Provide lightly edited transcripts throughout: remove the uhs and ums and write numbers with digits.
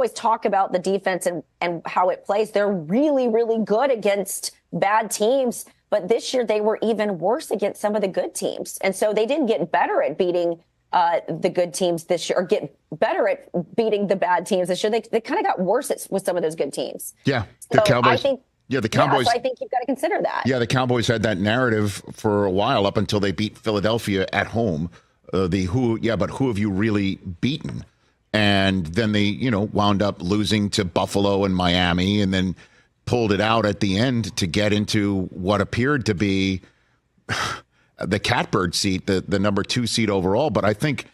always talk about the defense and how it plays. They're really, really good against bad teams. But this year they were even worse against some of the good teams. And so they didn't get better at beating the good teams this year, or get better at beating the bad teams this year. They kind of got worse with some of those good teams. Yeah, the Cowboys. The Cowboys. So I think you've got to consider that. Yeah, the Cowboys had that narrative for a while up until they beat Philadelphia at home. But who have you really beaten? And then they, wound up losing to Buffalo and Miami, and then pulled it out at the end to get into what appeared to be the catbird seat, the number 2 seed overall. But I think,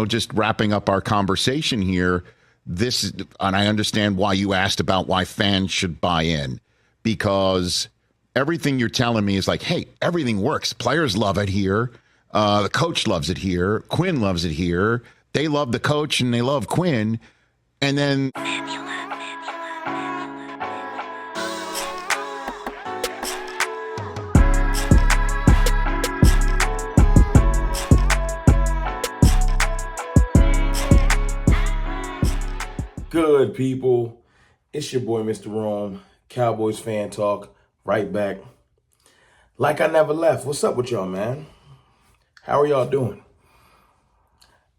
just wrapping up our conversation here, and I understand why you asked about why fans should buy in, because everything you're telling me is like, hey, everything works. Players love it here. The coach loves it here. Quinn loves it here. They love the coach and they love Quinn. And then good people, it's your boy Mr. Rome, Cowboys fan talk, right back. Like I never left. What's up with y'all, man? How are y'all doing?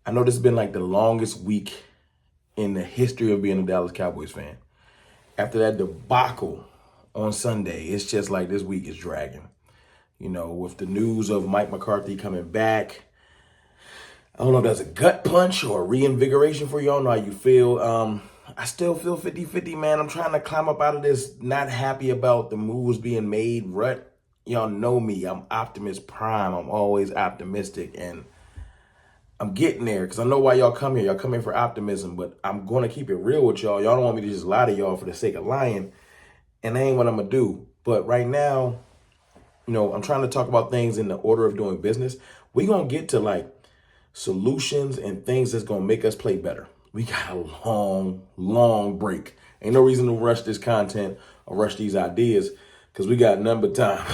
I know this has been like the longest week in the history of being a Dallas Cowboys fan. After that debacle on Sunday, it's just like this week is dragging. With the news of Mike McCarthy coming back, I don't know if that's a gut punch or a reinvigoration for y'all. Know how you feel. I still feel 50-50, man. I'm trying to climb up out of this not happy about the moves being made rut. Y'all know me. I'm optimist prime. I'm always optimistic, and I'm getting there because I know why y'all come here. Y'all come here for optimism, but I'm going to keep it real with y'all. Y'all don't want me to just lie to y'all for the sake of lying, and that ain't what I'm going to do. But right now, I'm trying to talk about things in the order of doing business. We're going to get to like solutions and things that's going to make us play better. We got a long break. Ain't no reason to rush this content or rush these ideas because we got none but time,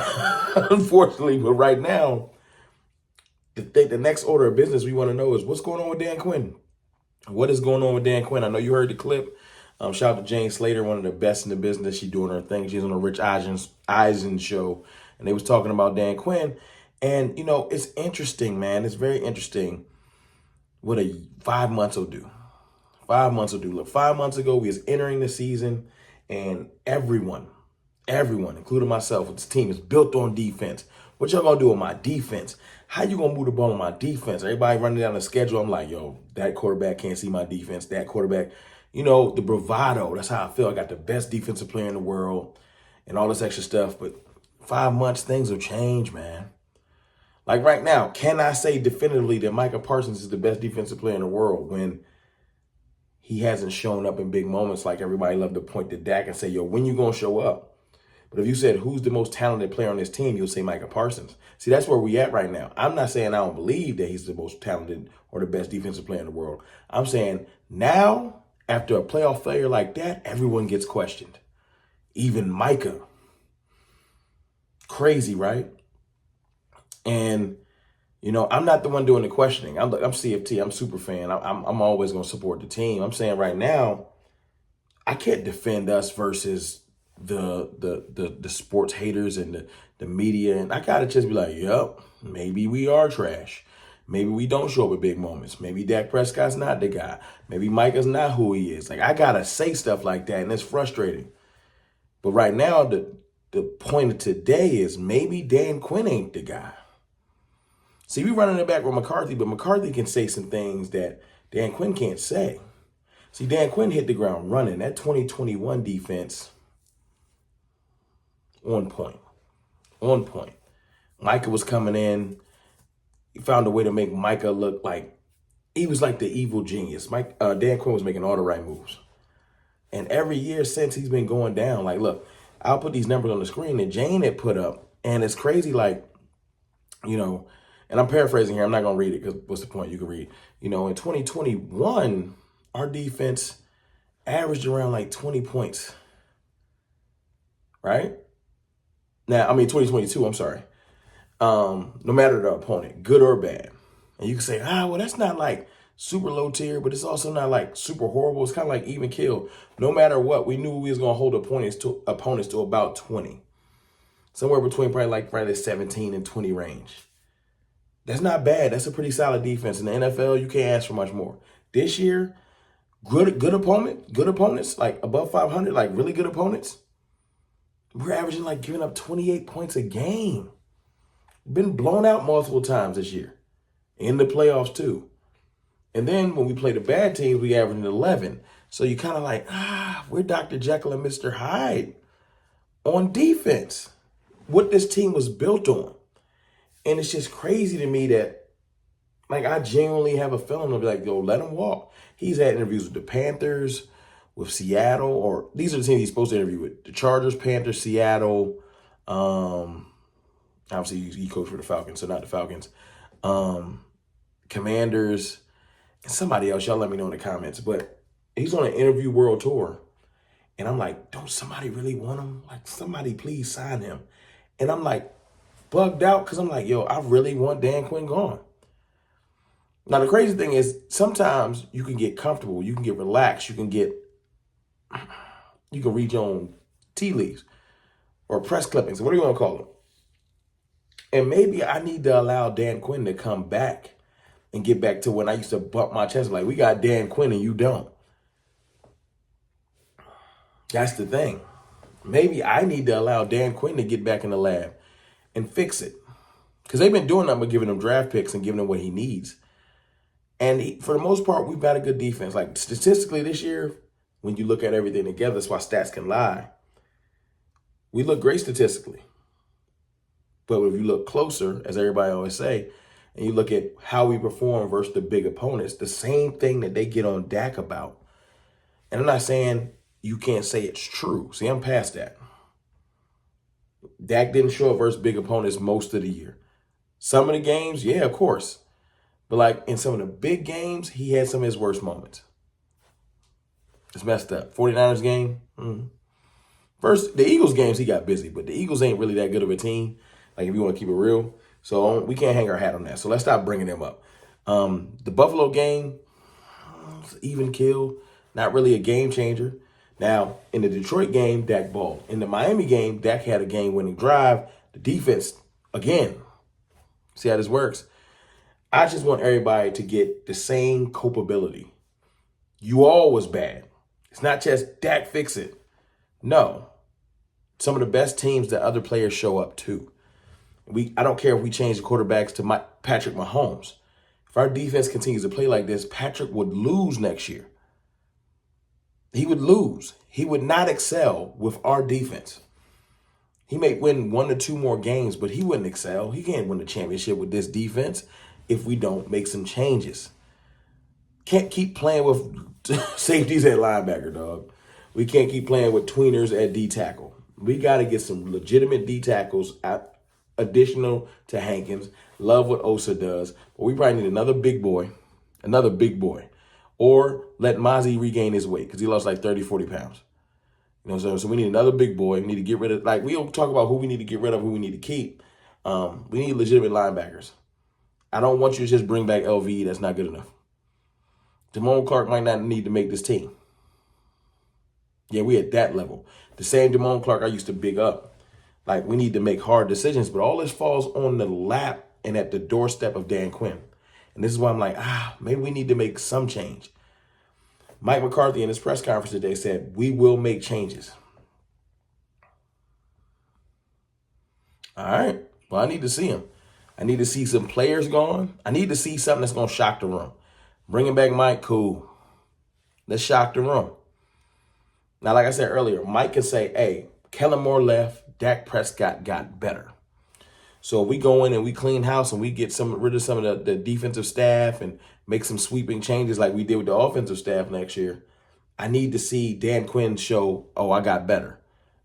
unfortunately. But right now, the next order of business we want to know is what's going on with Dan Quinn. What is going on with Dan Quinn? I know you heard the clip. Shout out to Jane Slater, one of the best in the business. She's doing her thing. She's on the Rich Eisen show, and they was talking about Dan Quinn. And, it's interesting, man. It's very interesting what 5 months will do. 5 months will do. Look, 5 months ago, we was entering the season, and everyone, including myself, with this team is built on defense. What y'all gonna do with my defense? How you gonna move the ball on my defense? Everybody running down the schedule. I'm like, yo, that quarterback can't see my defense. That quarterback, the bravado. That's how I feel. I got the best defensive player in the world and all this extra stuff. But 5 months, things will change, man. Like right now, can I say definitively that Micah Parsons is the best defensive player in the world when he hasn't shown up in big moments like everybody loved to point to Dak and say, yo, when you going to show up? But if you said, who's the most talented player on this team, you'll say Micah Parsons. See, that's where we at right now. I'm not saying I don't believe that he's the most talented or the best defensive player in the world. I'm saying now, after a playoff failure like that, everyone gets questioned. Even Micah. Crazy, right? And, I'm not the one doing the questioning. I'm CFT. I'm super fan. I'm always going to support the team. I'm saying right now, I can't defend us versus the sports haters and the media. And I got to just be like, yep, maybe we are trash. Maybe we don't show up at big moments. Maybe Dak Prescott's not the guy. Maybe Micah's not who he is. Like, I got to say stuff like that, and it's frustrating. But right now, the point of today is maybe Dan Quinn ain't the guy. See, we running it back with McCarthy, but McCarthy can say some things that Dan Quinn can't say. See, Dan Quinn hit the ground running. That 2021 defense, on point. On point. Micah was coming in. He found a way to make Micah look like he was like the evil genius. Dan Quinn was making all the right moves. And every year since, he's been going down. Like, look, I'll put these numbers on the screen that Jane had put up. And it's crazy, like, and I'm paraphrasing here. I'm not going to read it because what's the point? You can read. In 2021, our defense averaged around like 20 points. Right? Now, 2022, I'm sorry. No matter the opponent, good or bad. And you can say, well, that's not like super low tier, but it's also not like super horrible. It's kind of like even kill. No matter what, we knew we was going to hold opponents to about 20. Somewhere between probably the 17 and 20 range. That's not bad. That's a pretty solid defense. In the NFL, you can't ask for much more. This year, good opponents, like above 500, like really good opponents. We're averaging like giving up 28 points a game. Been blown out multiple times this year. In the playoffs too. And then when we play the bad teams, we average 11. So you kind of like, we're Dr. Jekyll and Mr. Hyde on defense. What this team was built on. And it's just crazy to me that, like, I genuinely have a feeling of like, yo, let him walk. He's had interviews with the Panthers, with Seattle, or these are the teams he's supposed to interview with. The Chargers, Panthers, Seattle. Obviously, he coached for the Falcons, so not the Falcons. Commanders, and somebody else. Y'all let me know in the comments. But he's on an interview world tour. And I'm like, don't somebody really want him? Like, somebody please sign him. And I'm like, bugged out because I'm like, yo, I really want Dan Quinn gone. Now, the crazy thing is sometimes you can get comfortable. You can get relaxed. You can read your own tea leaves or press clippings. What do you want to call them? And maybe I need to allow Dan Quinn to come back and get back to when I used to bump my chest. Like, we got Dan Quinn and you don't. That's the thing. Maybe I need to allow Dan Quinn to get back in the lab and fix it. Because they've been doing nothing but giving him draft picks and giving him what he needs. And for the most part, we've got a good defense. Like, statistically this year, when you look at everything together, that's why stats can lie. We look great statistically. But if you look closer, as everybody always say, and you look at how we perform versus the big opponents, the same thing that they get on Dak about. And I'm not saying you can't say it's true. See, I'm past that. Dak didn't show up versus big opponents most of the year. Some of the games, yeah, of course. But like in some of the big games, he had some of his worst moments. It's messed up. 49ers game. First, the Eagles games, he got busy. But the Eagles ain't really that good of a team. Like, if you want to keep it real. So we can't hang our hat on that. So let's stop bringing them up. The Buffalo game, even kill. Not really a game changer. Now, in the Detroit game, Dak balled. In the Miami game, Dak had a game-winning drive. The defense, again, see how this works? I just want everybody to get the same culpability. You all was bad. It's not just Dak fix it. No. Some of the best teams that other players show up to. I don't care if we change the quarterbacks to Patrick Mahomes. If our defense continues to play like this, Patrick would lose next year. He would lose. He would not excel with our defense. He may win 1 or 2 more games, but he wouldn't excel. He can't win the championship with this defense if we don't make some changes. Can't keep playing with safeties at linebacker, dog. We can't keep playing with tweeners at D tackle. We got to get some legitimate D tackles additional to Hankins. Love what Osa does. But we probably need another big boy. Or let Mozzie regain his weight because he lost like 30, 40 pounds. You know what I'm saying? So we need another big boy. We need to get rid of, like, we don't talk about who we need to get rid of, who we need to keep. We need legitimate linebackers. I don't want you to just bring back LV. That's not good enough. Damone Clark might not need to make this team. Yeah, we at that level. The same Damone Clark I used to big up. Like, we need to make hard decisions, but all this falls on the lap and at the doorstep of Dan Quinn. And this is why I'm like, maybe we need to make some change. Mike McCarthy in his press conference today said, we will make changes. All right. Well, I need to see him. I need to see some players gone. I need to see something that's going to shock the room. Bringing back Mike, cool. Let's shock the room. Now, like I said earlier, Mike can say, hey, Kellen Moore left, Dak Prescott got better. So if we go in and we clean house and we get rid of some of the defensive staff and make some sweeping changes like we did with the offensive staff next year, I need to see Dan Quinn show, oh, I got better.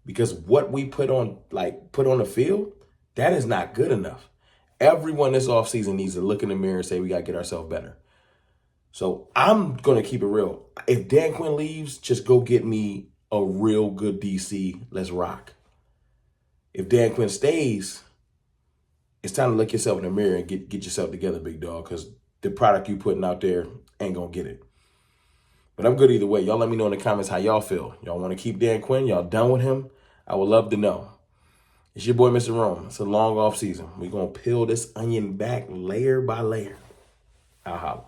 Because what we put on the field, that is not good enough. Everyone this offseason needs to look in the mirror and say we got to get ourselves better. So I'm going to keep it real. If Dan Quinn leaves, just go get me a real good DC. Let's rock. If Dan Quinn stays, it's time to look yourself in the mirror and get yourself together, big dog, because the product you putting out there ain't going to get it. But I'm good either way. Y'all let me know in the comments how y'all feel. Y'all want to keep Dan Quinn? Y'all done with him? I would love to know. It's your boy, Mr. Rome. It's a long off season. We're going to peel this onion back layer by layer. I'll holla.